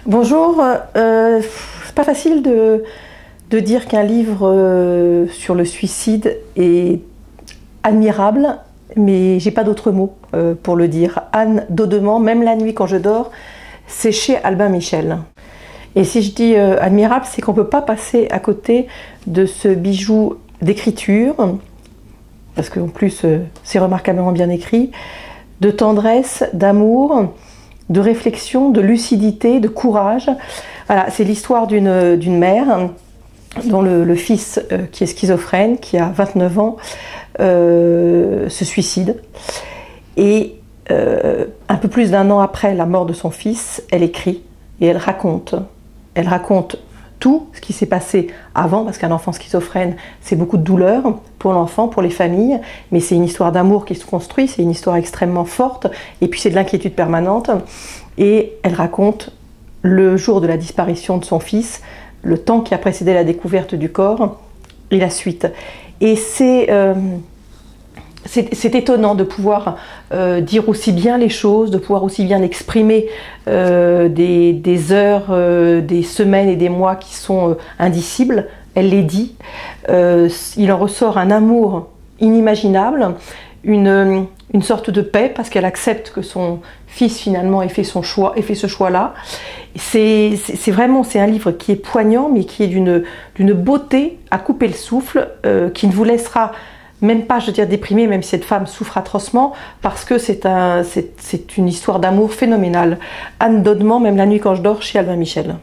Bonjour, c'est pas facile de dire qu'un livre sur le suicide est admirable, mais j'ai pas d'autres mots pour le dire. Anne Daudement, Même la nuit quand je dors, c'est chez Albin Michel. Et si je dis admirable, c'est qu'on peut pas passer à côté de ce bijou d'écriture, parce qu'en plus c'est remarquablement bien écrit, de tendresse, d'amour, de réflexion, de lucidité, de courage. Voilà, c'est l'histoire d'une mère dont le fils, qui est schizophrène, qui a 29 ans, se suicide. Et un peu plus d'1 an après la mort de son fils, elle écrit et elle raconte. Elle raconte tout ce qui s'est passé avant, parce qu'un enfant schizophrène, c'est beaucoup de douleur pour l'enfant, pour les familles, mais c'est une histoire d'amour qui se construit, c'est une histoire extrêmement forte, et puis c'est de l'inquiétude permanente. Et elle raconte le jour de la disparition de son fils, le temps qui a précédé la découverte du corps, et la suite. Et c'est étonnant de pouvoir dire aussi bien les choses, de pouvoir aussi bien exprimer des heures, des semaines et des mois qui sont indicibles. Elle les dit. Il en ressort un amour inimaginable, une sorte de paix, parce qu'elle accepte que son fils finalement ait fait son choix, ait fait ce choix-là. C'est un livre qui est poignant, mais qui est d'une beauté à couper le souffle, qui ne vous laissera même pas, je veux dire, déprimée, même si cette femme souffre atrocement, parce que c'est une histoire d'amour phénoménale. Anne Daudement, Même la nuit quand je dors, chez Albin Michel.